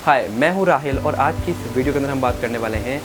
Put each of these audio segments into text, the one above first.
हाय, मैं हूँ राहिल और आज की इस वीडियो के अंदर हम बात करने वाले हैं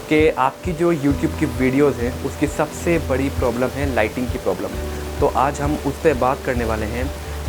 कि आपकी जो YouTube की वीडियोस हैं उसकी सबसे बड़ी प्रॉब्लम है लाइटिंग की प्रॉब्लम। तो आज हम उस पर बात करने वाले हैं।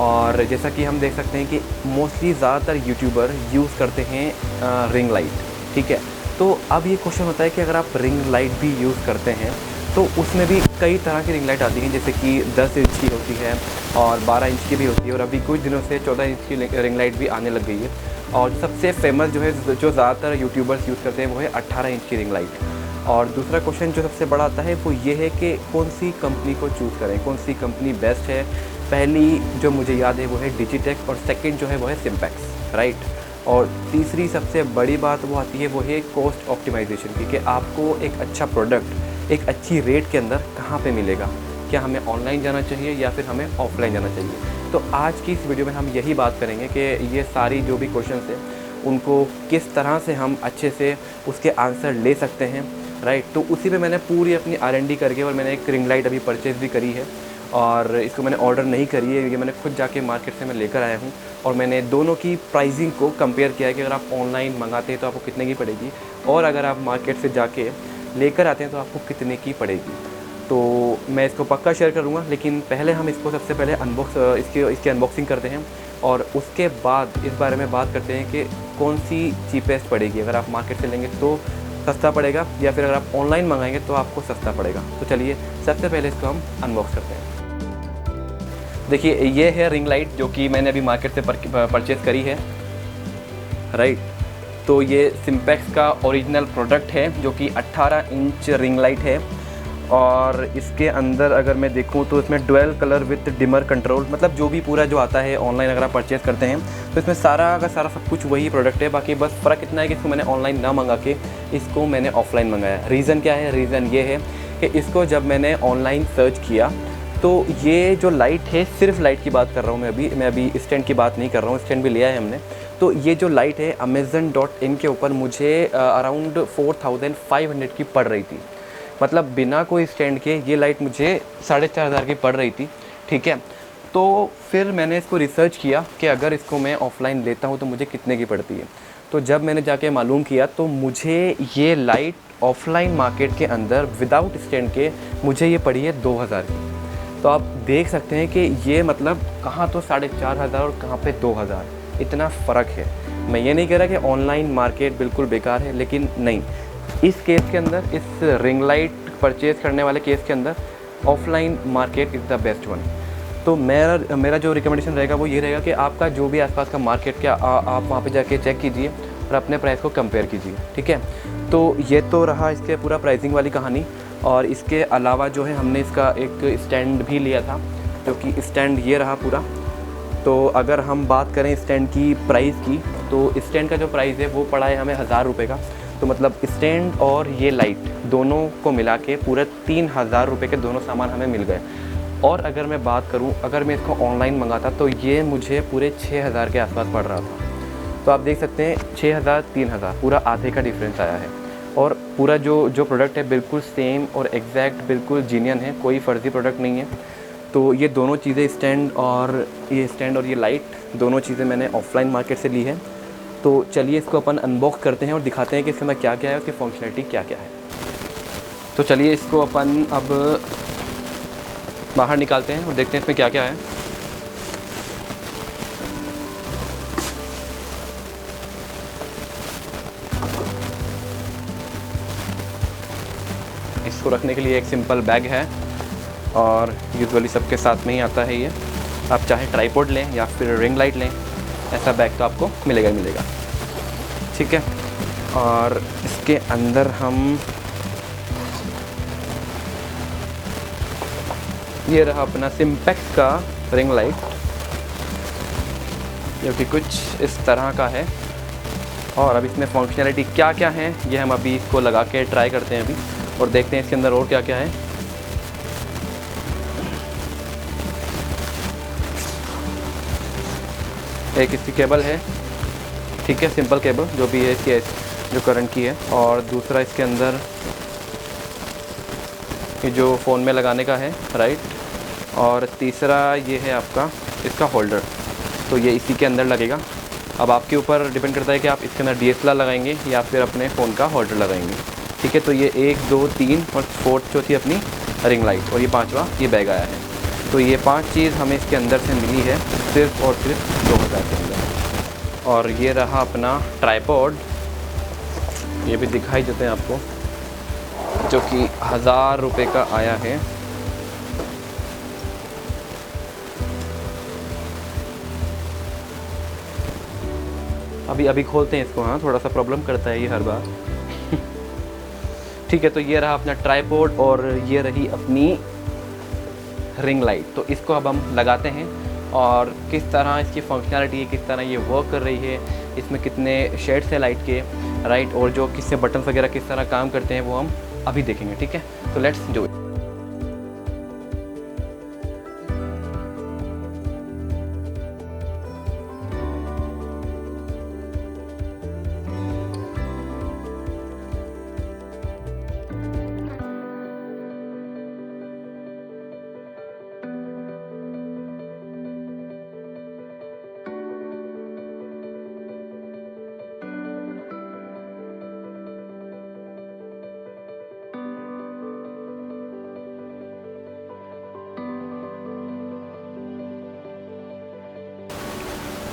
और जैसा कि हम देख सकते हैं कि मोस्टली ज़्यादातर यूट्यूबर यूज़ करते हैं रिंग लाइट, ठीक है। तो अब ये क्वेश्चन होता है कि अगर आप रिंग लाइट भी यूज़ करते हैं तो उसमें भी कई तरह की रिंग लाइट आती हैं, जैसे कि 10 इंच की होती है और 12 इंच की भी होती है, और अभी कुछ दिनों से 14 इंच की रिंग लाइट भी आने लग गई है। और सबसे फेमस जो है, जो ज़्यादातर यूट्यूबर्स यूज़ करते हैं, वो है 18 इंच की रिंग लाइट। और दूसरा क्वेश्चन जो सबसे बड़ा आता है वो ये है कि कौन सी कंपनी को चूज़ करें, कौन सी कंपनी बेस्ट है। पहली जो मुझे याद है वो है डिजिटेक और सेकंड जो है वो है सिम्पैक्स, राइट। और तीसरी सबसे बड़ी बात वो आती है वो है कॉस्ट ऑप्टिमाइजेशन की, कि आपको एक अच्छा प्रोडक्ट एक अच्छी रेट के अंदर कहाँ पे मिलेगा। क्या हमें ऑनलाइन जाना चाहिए या फिर हमें ऑफलाइन जाना चाहिए। तो आज की इस वीडियो में हम यही बात करेंगे कि ये सारी जो भी क्वेश्चंस हैं उनको किस तरह से हम अच्छे से उसके आंसर ले सकते हैं, राइट। तो उसी में मैंने पूरी अपनी R&D करके, और मैंने एक रिंग लाइट अभी परचेज़ भी करी है, और इसको मैंने ऑर्डर नहीं करी है, ये मैंने खुद जाके मार्केट से मैं लेकर आया हूँ। और मैंने दोनों की प्राइसिंग को कंपेयर किया है कि अगर आप ऑनलाइन मंगाते हैं तो आपको कितने की पड़ेगी, और अगर आप मार्केट से जाके लेकर आते हैं तो आपको कितने की पड़ेगी। तो मैं इसको पक्का शेयर करूँगा, लेकिन पहले हम इसको सबसे पहले इसकी अनबॉक्सिंग करते हैं, और उसके बाद इस बारे में बात करते हैं कि कौन सी चीपेस्ट पड़ेगी। अगर आप मार्केट से लेंगे तो सस्ता पड़ेगा, या फिर अगर आप ऑनलाइन मंगाएंगे तो आपको सस्ता पड़ेगा। तो चलिए सबसे पहले इसको हम अनबॉक्स करते हैं। देखिए, ये है रिंग लाइट जो कि मैंने अभी मार्केट से परचेज़ करी है, राइट। तो ये सिम्पैक्स का ओरिजिनल प्रोडक्ट है जो कि 18 इंच रिंग लाइट है। और इसके अंदर अगर मैं देखूं तो इसमें dual colour with dimmer control, मतलब जो भी पूरा जो आता है ऑनलाइन अगर आप परचेज़ करते हैं तो इसमें सारा का सारा सब कुछ वही प्रोडक्ट है। बाकी बस फ़र्क इतना है कि इसको मैंने ऑनलाइन ना मंगा के इसको मैंने ऑफ़लाइन मंगाया। रीज़न क्या है? रीज़न ये है कि इसको जब मैंने ऑनलाइन सर्च किया तो ये जो लाइट है, सिर्फ लाइट की बात कर रहा हूँ मैं अभी स्टैंड की बात नहीं कर रहा हूँ, स्टैंड भी लिया है हमने। तो ये जो लाइट है Amazon.in के ऊपर मुझे अराउंड 4500 की पड़ रही थी। मतलब बिना कोई स्टैंड के ये लाइट मुझे 4500 की पड़ रही थी, ठीक है। तो फिर मैंने इसको रिसर्च किया कि अगर इसको मैं ऑफ़लाइन लेता हूँ तो मुझे कितने की पड़ती है। तो जब मैंने जाके मालूम किया तो मुझे ये लाइट ऑफ़लाइन मार्केट के अंदर विदाउट स्टैंड के मुझे ये पड़ी है 2000 की। तो आप देख सकते हैं कि ये मतलब कहाँ तो 4500 और कहाँ पे 2000, इतना फ़र्क है। मैं ये नहीं कह रहा कि ऑनलाइन मार्केट बिल्कुल बेकार है, लेकिन नहीं, इस केस के अंदर, इस रिंग लाइट परचेज़ करने वाले केस के अंदर offline market is the best one. तो मेरा जो रिकमेंडेशन रहेगा वो ये रहेगा कि आपका जो भी आसपास का मार्केट क्या आप वहाँ पे जाके चेक कीजिए और अपने प्राइस को कंपेयर कीजिए, ठीक है। तो ये तो रहा इसके पूरा प्राइसिंग वाली कहानी। और इसके अलावा जो है हमने इसका एक स्टैंड भी लिया था, जो कि स्टैंड ये रहा पूरा। तो अगर हम बात करें स्टैंड की प्राइस की, तो स्टैंड का जो प्राइस है वो पड़ा है हमें 1000 रुपये का। तो मतलब स्टैंड और ये लाइट दोनों को मिला के पूरे 3000 रुपये के दोनों सामान हमें मिल गए। और अगर मैं बात करूं, अगर मैं इसको ऑनलाइन मंगाता तो ये मुझे पूरे 6000 के आसपास पड़ रहा था। तो आप देख सकते हैं 6000 3000 पूरा आधे का डिफरेंस आया है। और पूरा जो प्रोडक्ट है बिल्कुल सेम और एग्जैक्ट बिल्कुल जीनियन है, कोई फ़र्ज़ी प्रोडक्ट नहीं है। तो ये दोनों चीज़ें, स्टैंड और ये लाइट, दोनों चीज़ें मैंने ऑफ़लाइन मार्केट से ली है। तो चलिए इसको अपन अनबॉक्स करते हैं और दिखाते हैं कि इसके अंदर क्या क्या है, उसकी फंक्शनलिटी क्या क्या है। तो चलिए इसको अपन अब बाहर निकालते हैं और देखते हैं इसमें क्या क्या है। इसको रखने के लिए एक सिंपल बैग है, और यूजुअली सबके साथ में ही आता है ये। आप चाहे ट्राइपॉड लें या फिर रिंग लाइट लें, ऐसा बैग तो आपको मिलेगा ही मिलेगा, ठीक है। और इसके अंदर हम, ये रहा अपना सिम्पैक्स का रिंग लाइट, जो कि कुछ इस तरह का है। और अब इसमें फंक्शनैलिटी क्या क्या है ये हम अभी इसको लगा के ट्राई करते हैं अभी, और देखते हैं इसके अंदर और क्या क्या है। एक इसकी केबल है, ठीक है, सिंपल केबल जो भी है इसकी, जो करंट की है। और दूसरा इसके अंदर ये जो फ़ोन में लगाने का है, राइट। और तीसरा ये है आपका इसका होल्डर, तो ये इसी के अंदर लगेगा। अब आपके ऊपर डिपेंड करता है कि आप इसके अंदर DSLR लगाएंगे या फिर अपने फ़ोन का होल्डर लगाएंगे। ठीक है, तो ये 1 2 3 और फोर्थ चौथी अपनी रिंग लाइट और ये पाँचवा ये बैग आया है। तो ये 5 चीज़ हमें इसके अंदर से मिली है सिर्फ और सिर्फ 2000 के अंदर। और ये रहा अपना ट्राइपॉड, ये भी दिखाई देते हैं आपको, जो कि 1000 रुपये का आया है। अभी खोलते हैं इसको। हाँ, थोड़ा सा प्रॉब्लम करता है ये हर बार। ठीक है, तो ये रहा अपना ट्राइपॉड और ये रही अपनी रिंग लाइट। तो इसको अब हम लगाते हैं और किस तरह इसकी फंक्शनैलिटी है, किस तरह ये वर्क कर रही है, इसमें कितने शेड्स हैं लाइट के, राइट, और जो किससे बटन वगैरह किस तरह काम करते हैं वो हम अभी देखेंगे। ठीक है, तो लेट्स डू इट।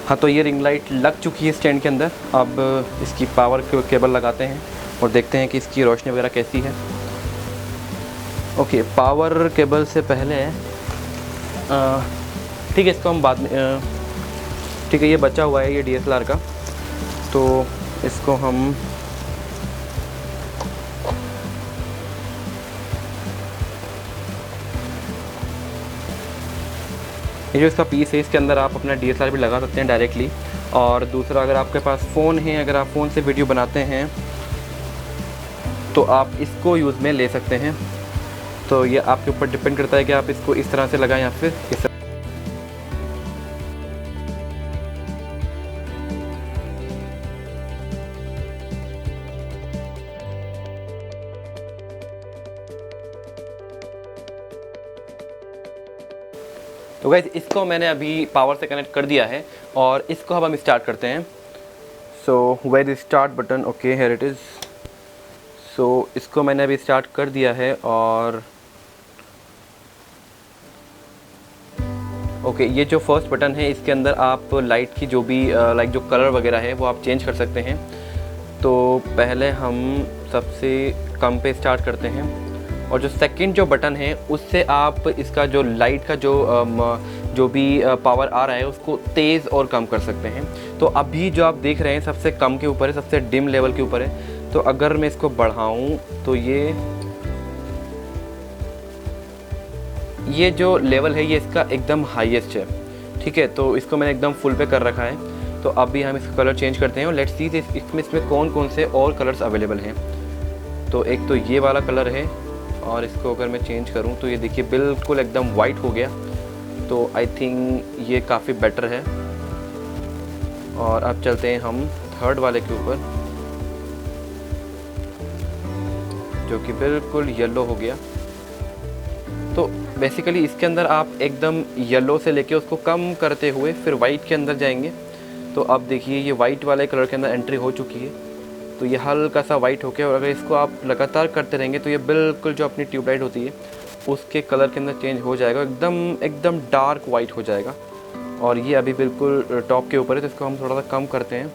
हाँ, तो ये रिंग लाइट लग चुकी है स्टैंड के अंदर। अब इसकी पावर केबल लगाते हैं और देखते हैं कि इसकी रोशनी वगैरह कैसी है। ओके, पावर केबल से पहले ठीक है, इसको हम बाद में ठीक है, ये बचा हुआ है ये DSLR का, तो इसको हम ये जो इसका पीस है इसके अंदर आप अपना DSLR भी लगा सकते हैं डायरेक्टली। और दूसरा, अगर आपके पास फ़ोन है, अगर आप फ़ोन से वीडियो बनाते हैं तो आप इसको यूज़ में ले सकते हैं। तो ये आपके ऊपर डिपेंड करता है कि आप इसको इस तरह से लगाएं या फिर इस तरह। तो गाइस, इसको मैंने अभी पावर से कनेक्ट कर दिया है और इसको अब हम स्टार्ट करते हैं। So where is start button, okay here it is. So इसको मैंने अभी स्टार्ट कर दिया है और ओके, ये जो फर्स्ट बटन है इसके अंदर आप लाइट की जो भी लाइक जो कलर वगैरह है वो आप चेंज कर सकते हैं। तो पहले हम सबसे कम पे स्टार्ट करते हैं और जो सेकंड जो बटन है उससे आप इसका जो लाइट का जो भी पावर आ रहा है उसको तेज़ और कम कर सकते हैं। तो अभी जो आप देख रहे हैं सबसे कम के ऊपर है, सबसे डिम लेवल के ऊपर है। तो अगर मैं इसको बढ़ाऊं तो ये जो लेवल है ये इसका एकदम हाईएस्ट है। ठीक है, तो इसको मैंने एकदम फुल पे कर रखा है। तो अभी हम इसका कलर चेंज करते हैं और लेट्स सी इसमें कौन कौन से और कलर्स अवेलेबल हैं। तो एक तो ये वाला कलर है और इसको अगर मैं चेंज करूं तो ये देखिए बिल्कुल एकदम वाइट हो गया। तो आई थिंक ये काफ़ी बेटर है। और अब चलते हैं हम थर्ड वाले के ऊपर, जो कि बिल्कुल येलो हो गया। तो बेसिकली इसके अंदर आप एकदम येलो से लेके उसको कम करते हुए फिर वाइट के अंदर जाएंगे। तो अब देखिए ये वाइट वाले कलर के अंदर एंट्री हो चुकी है। तो ये हल्का सा वाइट हो गया और अगर इसको आप लगातार करते रहेंगे तो ये बिल्कुल जो अपनी ट्यूबलाइट होती है उसके कलर के अंदर चेंज हो जाएगा, एकदम डार्क वाइट हो जाएगा। और ये अभी बिल्कुल टॉप के ऊपर है, तो इसको हम थोड़ा सा कम करते हैं।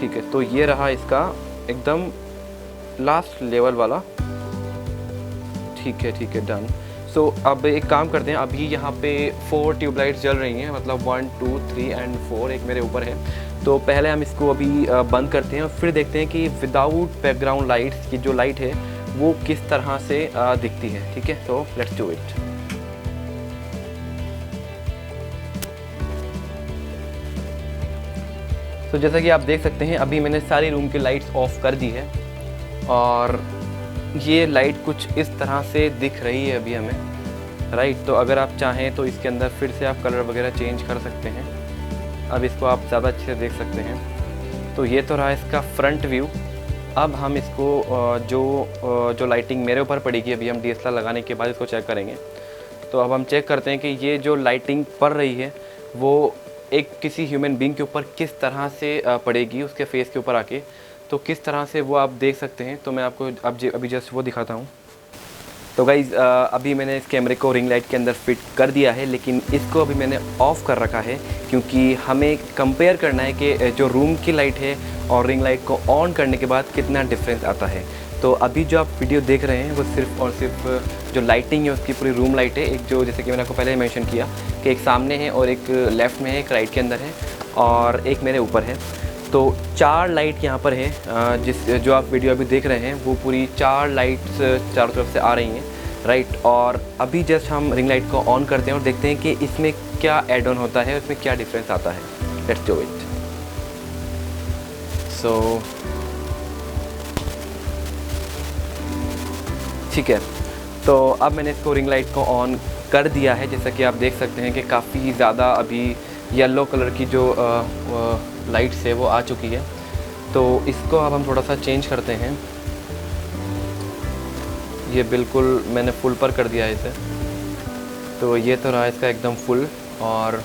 ठीक है, तो ये रहा इसका एकदम लास्ट लेवल वाला। ठीक है, डन। सो अब एक काम करते हैं, अभी यहाँ पे 4 ट्यूबलाइट्स जल रही हैं, मतलब 1 2 3 एंड 4, एक मेरे ऊपर है। तो पहले हम इसको अभी बंद करते हैं और फिर देखते हैं कि विदाउट बैकग्राउंड लाइट्स की जो लाइट है वो किस तरह से दिखती है। ठीक है, तो लेट्स डू इट। तो जैसा कि आप देख सकते हैं अभी मैंने सारी रूम की लाइट्स ऑफ कर दी है और ये लाइट कुछ इस तरह से दिख रही है अभी हमें, राइट। तो अगर आप चाहें तो इसके अंदर फिर से आप कलर वगैरह चेंज कर सकते हैं। अब इसको आप ज़्यादा अच्छे से देख सकते हैं। तो ये तो रहा इसका फ्रंट व्यू। अब हम इसको जो लाइटिंग मेरे ऊपर पड़ेगी, अभी हम DSLR लगाने के बाद इसको चेक करेंगे। तो अब हम चेक करते हैं कि ये जो लाइटिंग पड़ रही है वो एक किसी ह्यूमन बीइंग के ऊपर किस तरह से पड़ेगी, उसके फेस के ऊपर आके, तो किस तरह से वो आप देख सकते हैं। तो मैं आपको अभी जस्ट वो दिखाता हूँ। तो गाइज़ अभी मैंने इस कैमरे को रिंग लाइट के अंदर फिट कर दिया है, लेकिन इसको अभी मैंने ऑफ़ कर रखा है क्योंकि हमें कंपेयर करना है कि जो रूम की लाइट है और रिंग लाइट को ऑन करने के बाद कितना डिफरेंस आता है। तो अभी जो आप वीडियो देख रहे हैं वो सिर्फ और सिर्फ जो लाइटिंग है उसकी पूरी रूम लाइट है। एक जो जैसे कि मैंने आपको पहले मेंशन किया कि एक सामने है और एक लेफ़्ट में है, एक राइट के अंदर है और एक मेरे ऊपर है। तो 4 लाइट यहाँ पर है। जो आप वीडियो अभी देख रहे हैं वो पूरी 4 लाइट्स चारों तरफ से आ रही हैं, राइट। और अभी जस्ट हम रिंग लाइट को ऑन करते हैं और देखते हैं कि इसमें क्या ऐड ऑन होता है, उसमें क्या डिफरेंस आता है। Let's do it. सो ठीक है, तो अब मैंने इसको रिंग लाइट को ऑन कर दिया है। जैसा कि आप देख सकते हैं कि काफ़ी ज़्यादा अभी येलो कलर की जो लाइट्स है वो आ चुकी है। तो इसको अब हम थोड़ा सा चेंज करते हैं। ये बिल्कुल मैंने फुल पर कर दिया है इसे, तो ये तो रहा इसका एकदम फुल, और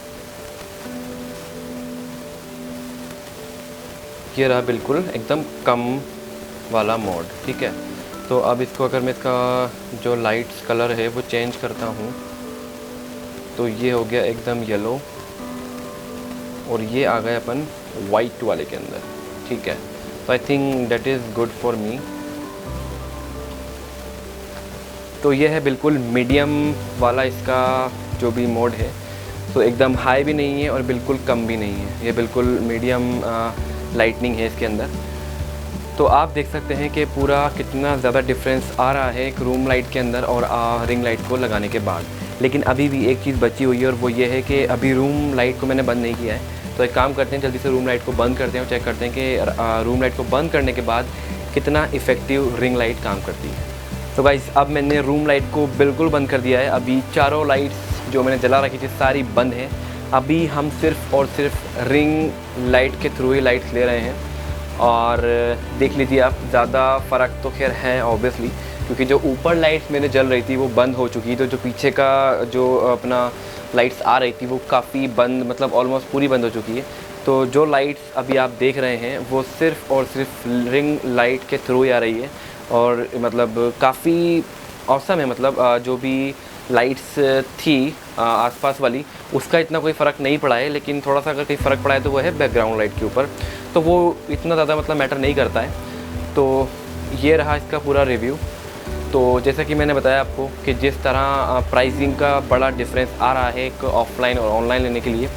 ये रहा बिल्कुल एकदम कम वाला मोड, ठीक है। तो अब इसको अगर मैं इसका जो लाइट्स कलर है वो चेंज करता हूँ तो ये हो गया एकदम येलो, और ये आ गए अपन वाइट वाले के अंदर, ठीक है। तो I think that is good for me. तो ये है बिल्कुल मीडियम वाला इसका जो भी मोड है। तो एकदम हाई भी नहीं है और बिल्कुल कम भी नहीं है, ये बिल्कुल मीडियम लाइटनिंग है इसके अंदर। तो आप देख सकते हैं कि पूरा कितना ज़्यादा डिफरेंस आ रहा है एक रूम लाइट के अंदर और रिंग लाइट को लगाने के बाद। लेकिन अभी भी एक चीज़ बची हुई है और वो ये है कि अभी रूम लाइट को मैंने बंद नहीं किया है। तो एक काम करते हैं, जल्दी से रूम लाइट को बंद करते हैं और चेक करते हैं कि रूम लाइट को बंद करने के बाद कितना इफ़ेक्टिव रिंग लाइट काम करती है। तो गाइस अब मैंने रूम लाइट को बिल्कुल बंद कर दिया है। अभी चारों लाइट्स जो मैंने जला रखी थी सारी बंद हैं। अभी हम सिर्फ़ और सिर्फ रिंग लाइट के थ्रू ही लाइट्स ले रहे हैं, और देख लीजिए आप, ज़्यादा फ़र्क तो खैर है ऑब्वियसली, क्योंकि जो ऊपर लाइट्स मैंने जल रही थी वो बंद हो चुकी। तो जो पीछे का जो अपना लाइट्स आ रही थी वो काफ़ी बंद, मतलब ऑलमोस्ट पूरी बंद हो चुकी है। तो जो लाइट्स अभी आप देख रहे हैं वो सिर्फ़ और सिर्फ रिंग लाइट के थ्रू ही आ रही है, और मतलब काफ़ी औसम है। मतलब जो भी लाइट्स थी आसपास वाली, उसका इतना कोई फ़र्क नहीं पड़ा है, लेकिन थोड़ा सा अगर कोई फ़र्क पड़ा है तो वो है बैकग्राउंड लाइट के ऊपर, तो वो इतना ज़्यादा मतलब मैटर नहीं करता है। तो ये रहा इसका पूरा रिव्यू। तो जैसा कि मैंने बताया आपको कि जिस तरह प्राइसिंग का बड़ा डिफरेंस आ रहा है एक ऑफ़लाइन और ऑनलाइन लेने के लिए,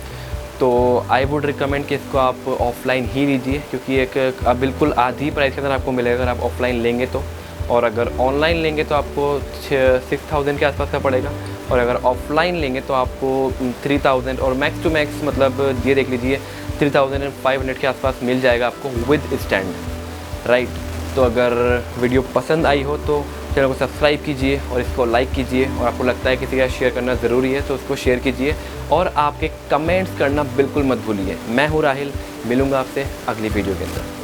तो आई वुड रिकमेंड कि इसको आप ऑफ़लाइन ही लीजिए, क्योंकि एक बिल्कुल आधी प्राइस के अंदर आपको मिलेगा अगर आप ऑफ़लाइन लेंगे तो। और अगर ऑनलाइन लेंगे तो आपको 6000 के आसपास का पड़ेगा, और अगर ऑफ़लाइन लेंगे तो आपको 3000 और मैक्स टू मैक्स मतलब ये देख लीजिए 3500 के आसपास मिल जाएगा आपको विद स्टैंड, राइट। तो अगर वीडियो पसंद आई हो तो चैनल को सब्सक्राइब कीजिए और इसको लाइक कीजिए, और आपको लगता है किसी का शेयर करना ज़रूरी है तो उसको शेयर कीजिए, और आपके कमेंट्स करना बिल्कुल मत भूलिए। मैं हूँ राहिल, मिलूँगा आपसे अगली वीडियो के अंदर।